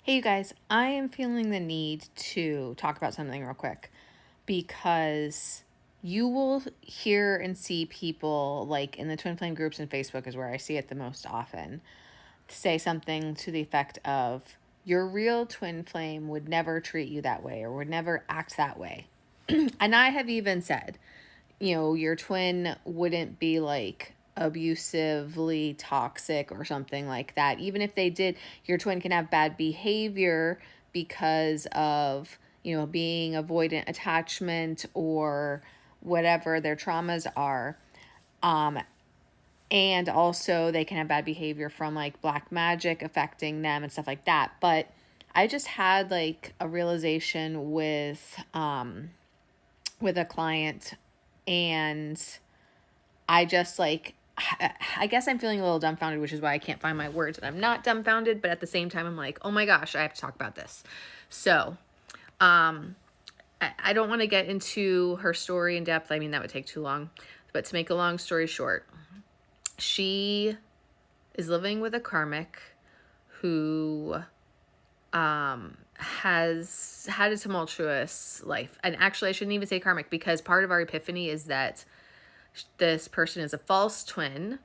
Hey, you guys, I am feeling the need to talk about something real quick because you will hear and see people like in the twin flame groups and Facebook is where I see it the most often say something to the effect of your real twin flame would never treat you that way or would never act that way. And I have even said, your twin wouldn't be like abusively toxic or something like that. Even if they did, your twin can have bad behavior because of, being avoidant attachment or whatever their traumas are. And also they can have bad behavior from like black magic affecting them and stuff like that. But I just had like a realization with a client, and I just like, I guess I'm feeling a little dumbfounded, which is why I can't find my words. And I'm not dumbfounded, but at the same time, I'm like, oh my gosh, I have to talk about this. So, I don't want to get into her story in depth. I mean, that would take too long. But to make a long story short, she is living with a karmic who has had a tumultuous life. And actually, I shouldn't even say karmic, because part of our epiphany is that this person is a false twin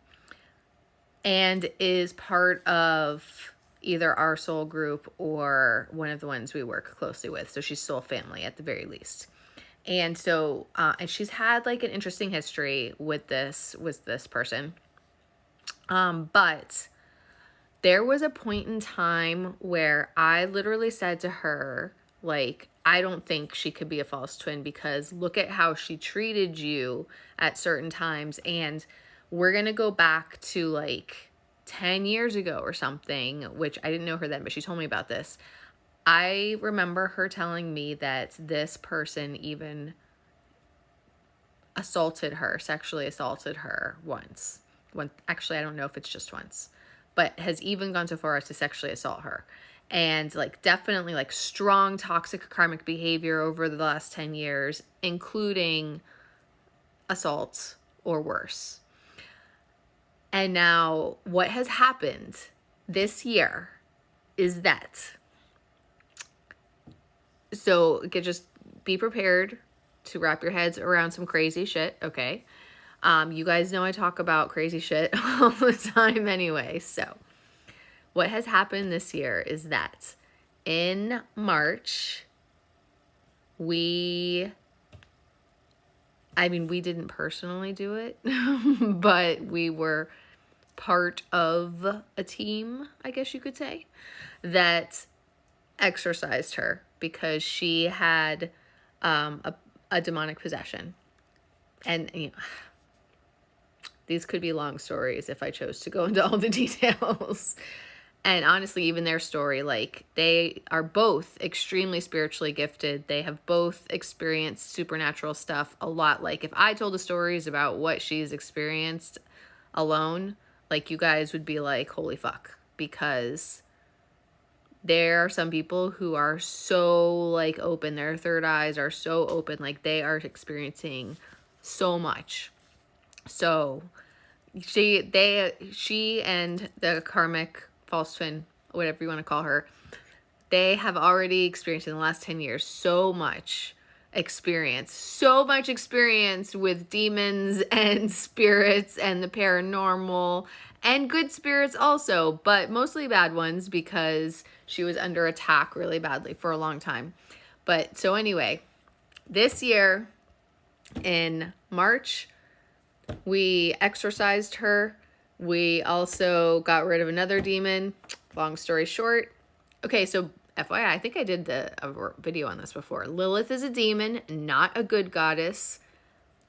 and is part of either our soul group or one of the ones we work closely with. So she's soul family at the very least. And so, and she's had like an interesting history with this person. But there was a point in time where I literally said to her, like, I don't think she could be a false twin because look at how she treated you at certain times. And we're going to go back to like 10 years ago or something, which I didn't know her then, but she told me about this. I remember her telling me that this person even sexually assaulted her once. Actually, I don't know if it's just once, but has even gone so far as to sexually assault her. And like definitely like strong toxic karmic behavior over the last 10 years, including assault or worse. And now what has happened this year is that, so just be prepared to wrap your heads around some crazy shit, okay? You guys know I talk about crazy shit all the time anyway. So what has happened this year is that in March, we didn't personally do it, but we were part of a team, I guess you could say, that exorcised her because she had a demonic possession. And these could be long stories if I chose to go into all the details. And honestly, even their story, like, they are both extremely spiritually gifted. They have both experienced supernatural stuff a lot. Like, if I told the stories about what she's experienced alone, like, you guys would be like, holy fuck. Because there are some people who are so, like, open. Their third eyes are so open. Like, they are experiencing so much. So she and the karmic false twin, whatever you want to call her, they have already experienced in the last 10 years so much experience with demons and spirits and the paranormal and good spirits also, but mostly bad ones because she was under attack really badly for a long time. But so anyway, this year in March, we exorcised her. We also got rid of another demon. Long story short. Okay, so FYI, I think I did a video on this before. Lilith is a demon, not a good goddess.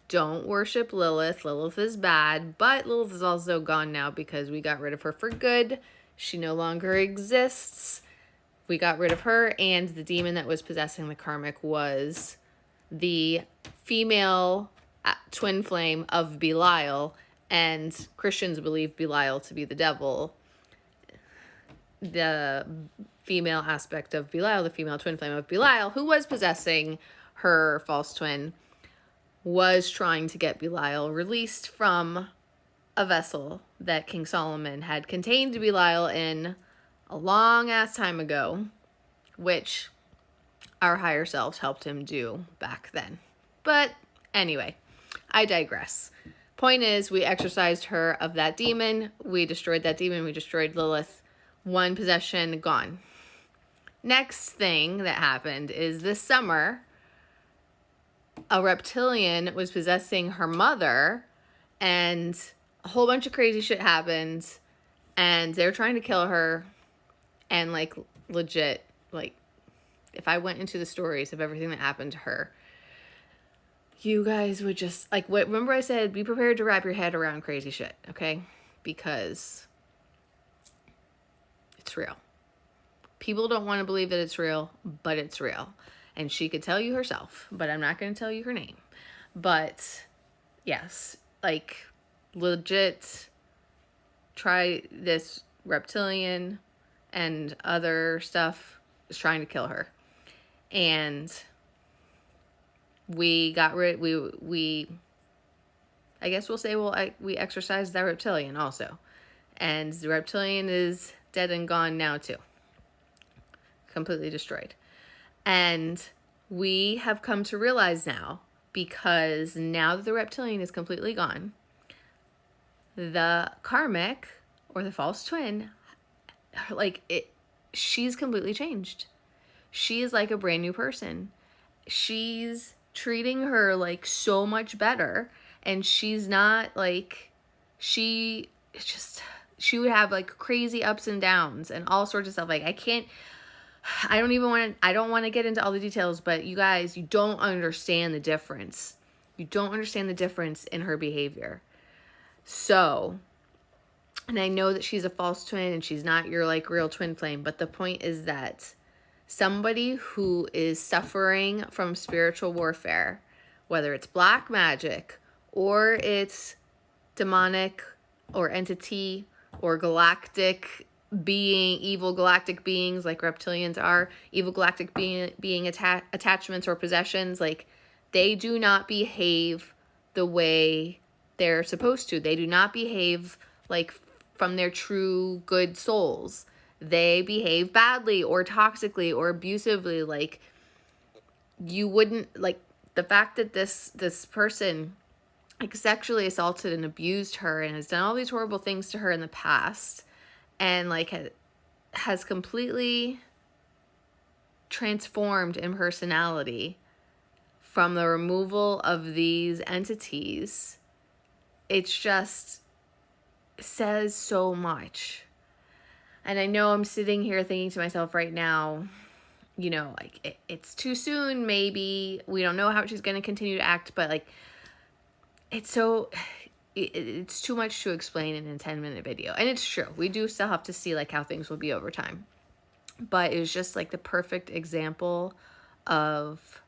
Don't worship Lilith. Lilith is bad, but Lilith is also gone now because we got rid of her for good. She no longer exists. We got rid of her, and the demon that was possessing the karmic was the female twin flame of Belial, and Christians believe Belial to be the devil. The female aspect of Belial, the female twin flame of Belial, who was possessing her false twin, was trying to get Belial released from a vessel that King Solomon had contained Belial in a long ass time ago. which our higher selves helped him do back then. But anyway, I digress. Point is, we exorcised her of that demon. We destroyed that demon. We destroyed Lilith. One possession gone. Next thing that happened is this summer, a reptilian was possessing her mother, and a whole bunch of crazy shit happened, and they're trying to kill her. And like, legit, like, if I went into the stories of everything that happened to her, you guys would just, like, what, remember I said, be prepared to wrap your head around crazy shit, okay? Because it's real. People don't want to believe that it's real, but it's real. And she could tell you herself, but I'm not going to tell you her name. But yes, like, legit, try this reptilian and other stuff is trying to kill her. And we got rid, I guess we'll say, we exorcised that reptilian also. And the reptilian is dead and gone now too. Completely destroyed. And we have come to realize now, because now that the reptilian is completely gone, the karmic, or the false twin, she's completely changed. She is like a brand new person. She's treating her like so much better, and she's not like, she would have like crazy ups and downs and all sorts of stuff. Like, I don't want to get into all the details, but you guys, you don't understand the difference. You don't understand the difference in her behavior. So, and I know that she's a false twin and she's not your like real twin flame, but the point is that somebody who is suffering from spiritual warfare, whether it's black magic or it's demonic or entity or galactic being, evil galactic beings like reptilians are, evil galactic being attachments or possessions, like, they do not behave the way they're supposed to. They do not behave like from their true good souls. They behave badly or toxically or abusively. Like, you wouldn't, like, the fact that this person like sexually assaulted and abused her and has done all these horrible things to her in the past, and like has completely transformed in personality from the removal of these entities, it's just says so much. And I know I'm sitting here thinking to myself right now, you know, like, it's too soon, maybe. We don't know how she's going to continue to act, but like, it's too much to explain in a 10-minute video. And it's true. We do still have to see like how things will be over time. But it was just like the perfect example of,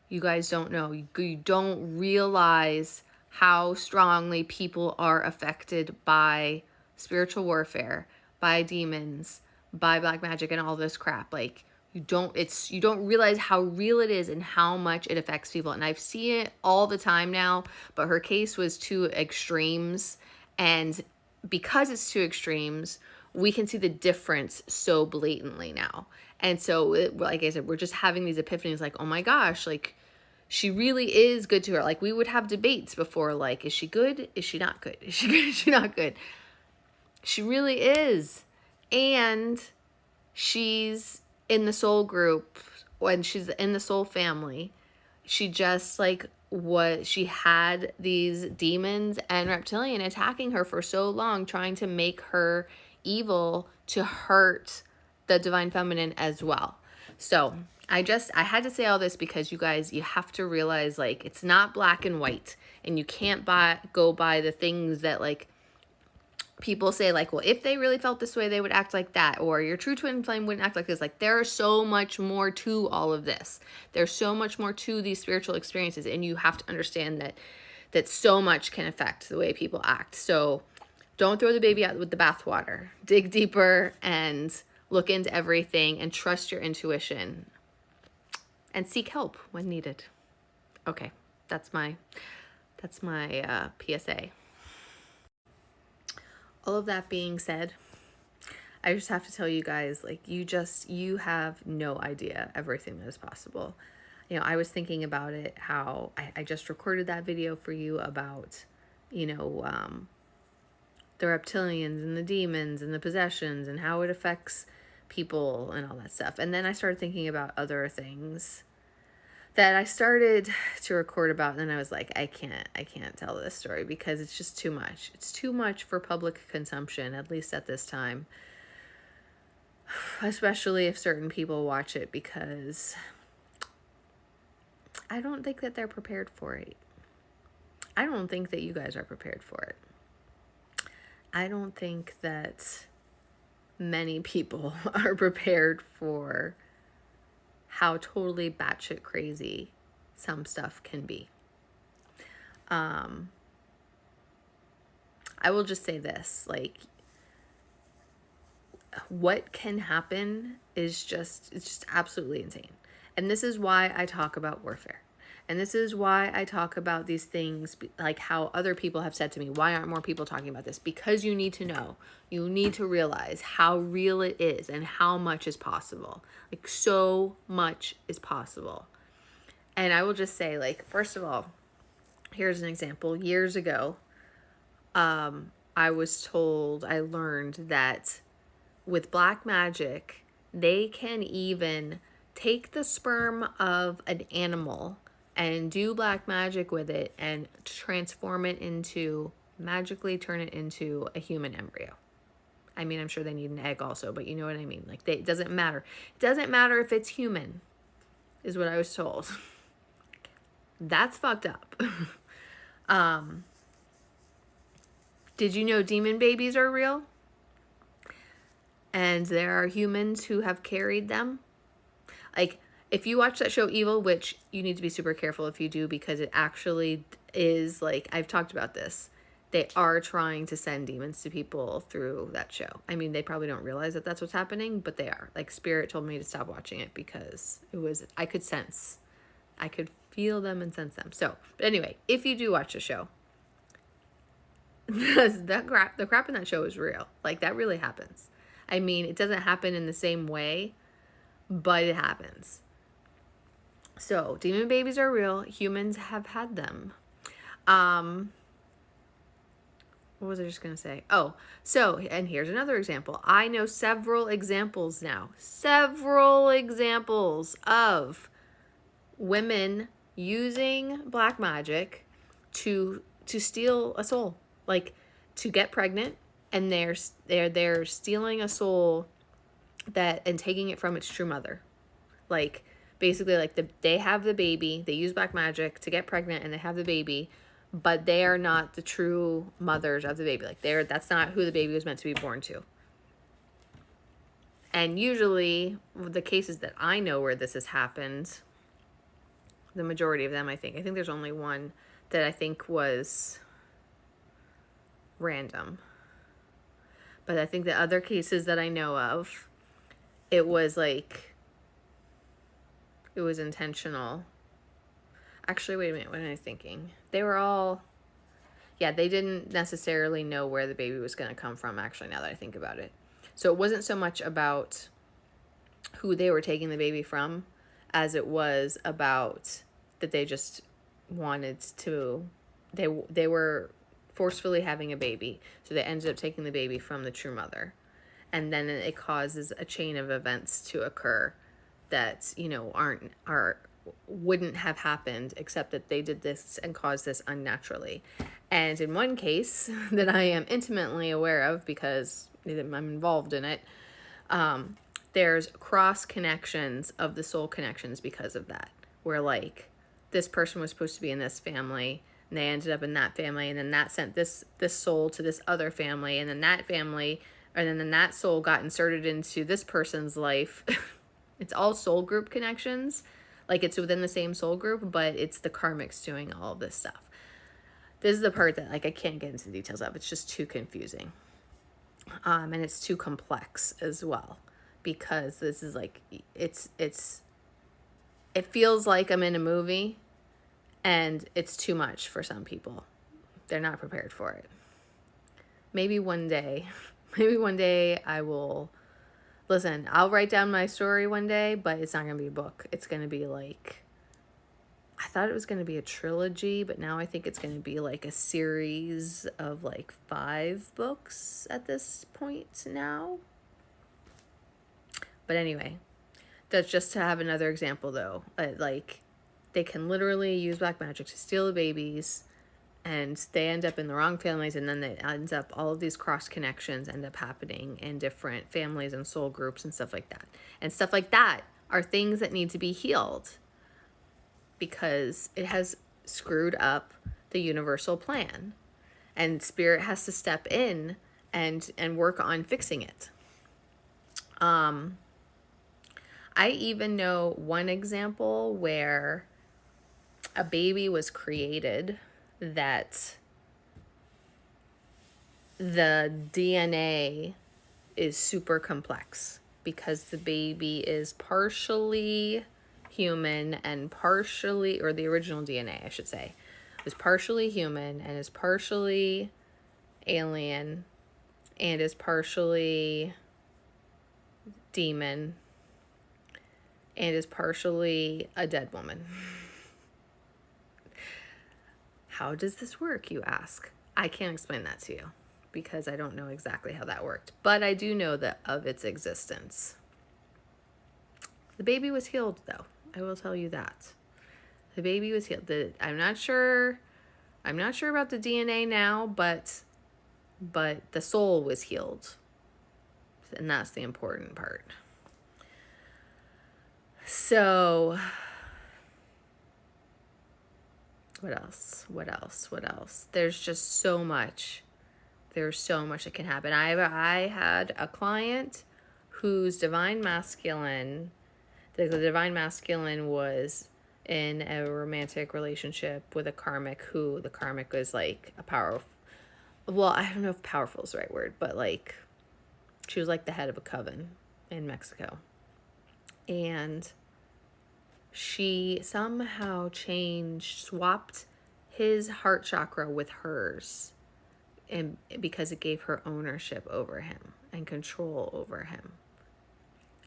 you guys don't know. You don't realize how strongly people are affected by spiritual warfare, by demons, by black magic and all this crap. Like, you don't realize how real it is and how much it affects people. And I've seen it all the time now, but her case was two extremes. And because it's two extremes, we can see the difference so blatantly now. And so, like I said, we're just having these epiphanies like, oh my gosh, like, she really is good to her. Like, we would have debates before, like, is she good? Is she not good? Is she good? Is she not good? She really is. And she's in the soul group, when she's in the soul family, she just like she had these demons and reptilian attacking her for so long, trying to make her evil to hurt the divine feminine as well. So I had to say all this because you guys, you have to realize, like, it's not black and white, and you can't go by the things that like people say, like, well, if they really felt this way, they would act like that, or your true twin flame wouldn't act like this. Like, there is so much more to all of this. There's so much more to these spiritual experiences, and you have to understand that so much can affect the way people act. So don't throw the baby out with the bathwater. Dig deeper and look into everything and trust your intuition and seek help when needed. Okay, that's my PSA. All of that being said, I just have to tell you guys, like, you have no idea everything that is possible. I was thinking about it, how I just recorded that video for you about, you know, the reptilians and the demons and the possessions and how it affects people and all that stuff. And then I started thinking about other things that I started to record about, and then I was like, I can't tell this story because it's just too much. It's too much for public consumption, at least at this time. Especially if certain people watch it, because I don't think that they're prepared for it. I don't think that you guys are prepared for it. I don't think that many people are prepared for how totally batshit crazy some stuff can be. I will just say this, like, what can happen is it's just absolutely insane. And this is why I talk about warfare. And this is why I talk about these things, like how other people have said to me, why aren't more people talking about this? Because you need to know. You need to realize how real it is and how much is possible. Like, so much is possible. And I will just say, like, first of all, here's an example. Years ago, I learned that with black magic, they can even take the sperm of an animal and do black magic with it and magically turn it into a human embryo. I mean, I'm sure they need an egg also, but you know what I mean? Like, it doesn't matter. It doesn't matter if it's human, is what I was told. That's fucked up. Did you know demon babies are real? And there are humans who have carried them. Like, if you watch that show Evil, which you need to be super careful if you do, because it actually is, like, I've talked about this. They are trying to send demons to people through that show. I mean, they probably don't realize that that's what's happening, but they are. Like, Spirit told me to stop watching it because I could feel them and sense them. So, but anyway, if you do watch the show, the crap in that show is real. Like, that really happens. I mean, it doesn't happen in the same way, but it happens. So, demon babies are real. Humans have had them. What was I just going to say? Oh, so, and here's another example. I know several examples now. Several examples of women using black magic to steal a soul. Like, to get pregnant, and they're stealing a soul and taking it from its true mother. Like, basically, like, they have the baby, they use black magic to get pregnant, and they have the baby, but they are not the true mothers of the baby. Like, that's not who the baby was meant to be born to. And usually, the cases that I know where this has happened, the majority of them, I think there's only one that I think was random. But I think the other cases that I know of, it was intentional. Actually, wait a minute, what am I thinking? They were all, they didn't necessarily know where the baby was going to come from, actually, now that I think about it. So it wasn't so much about who they were taking the baby from as it was about that they just wanted to, they were forcefully having a baby, so they ended up taking the baby from the true mother, and then it causes a chain of events to occur that, you know, wouldn't have happened except that they did this and caused this unnaturally. And in one case that I am intimately aware of because I'm involved in it, there's cross connections of the soul connections because of that, where, like, this person was supposed to be in this family and they ended up in that family, and then that sent this soul to this other family, and then that family, and then that soul got inserted into this person's life. It's all soul group connections. Like, it's within the same soul group, but it's the karmics doing all of this stuff. This is the part that, like, I can't get into the details of. It's just too confusing. And it's too complex as well, because this is like, it feels like I'm in a movie, and it's too much for some people. They're not prepared for it. Maybe one day Maybe one day I will, listen, I'll write down my story one day, but it's not going to be a book. It's going to be like, I thought it was going to be a trilogy, but now I think it's going to be like a series of like 5 books at this point now. But anyway, that's just to have another example though. Like, they can literally use black magic to steal the babies, and they end up in the wrong families, and then it ends up, all of these cross connections end up happening in different families and soul groups and stuff like that. And stuff like that are things that need to be healed, because it has screwed up the universal plan, and spirit has to step in and work on fixing it. I even know one example where a baby was created that the DNA is super complex, because the baby is partially human and partially, or the original DNA, I should say, is partially human and is partially alien and is partially demon and is partially a dead woman. How does this work, you ask? I can't explain that to you because I don't know exactly how that worked, but I do know that of its existence. The baby was healed, though. I will tell you that. The baby was healed. I'm not sure about the DNA now, but the soul was healed. And that's the important part. So, what else? There's just so much. There's so much that can happen. I had a client whose divine masculine, the divine masculine was in a romantic relationship with a karmic, who the karmic was like a powerful, well, I don't know if powerful is the right word, but like, she was like the head of a coven in Mexico. And she somehow swapped his heart chakra with hers, and because it gave her ownership over him and control over him.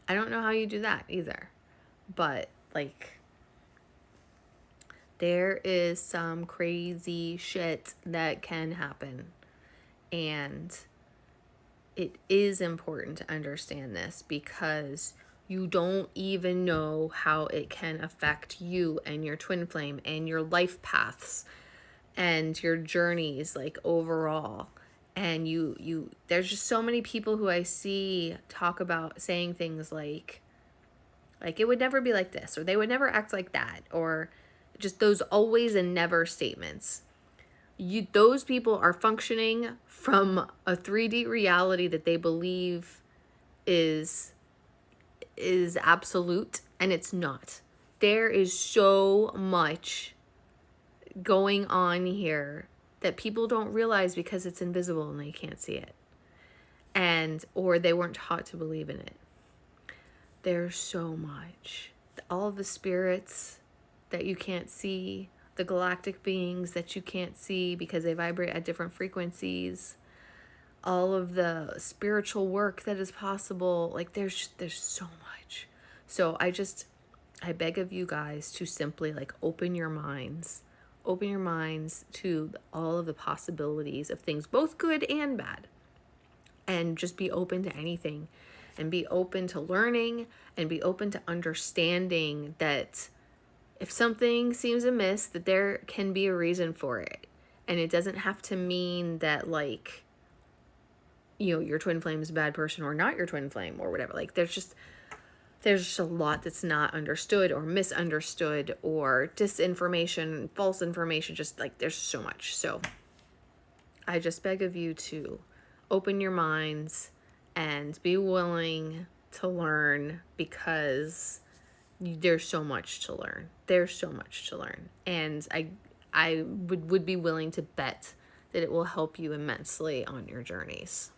I don't know how you do that either, but like, there is some crazy shit that can happen, and it is important to understand this, because you don't even know how it can affect you and your twin flame and your life paths and your journeys, like, overall. And you there's just so many people who I see talk about saying things like it would never be like this, or they would never act like that, or just those always and never statements. Those people are functioning from a 3D reality that they believe is absolute, and it's not. There is so much going on here that people don't realize because it's invisible and they can't see it, or they weren't taught to believe in it. There's so much. All of the spirits that you can't see, the galactic beings that you can't see because they vibrate at different frequencies, all of the spiritual work that is possible. Like, there's so much. So I beg of you guys to simply, like, open your minds to all of the possibilities of things, both good and bad, and just be open to anything, and be open to learning, and be open to understanding that if something seems amiss, that there can be a reason for it. And it doesn't have to mean that, like, your twin flame is a bad person, or not your twin flame, or whatever. Like, there's just a lot that's not understood, or misunderstood, or disinformation, false information. Just, like, there's so much. So I just beg of you to open your minds and be willing to learn, because there's so much to learn. And I would be willing to bet that it will help you immensely on your journeys.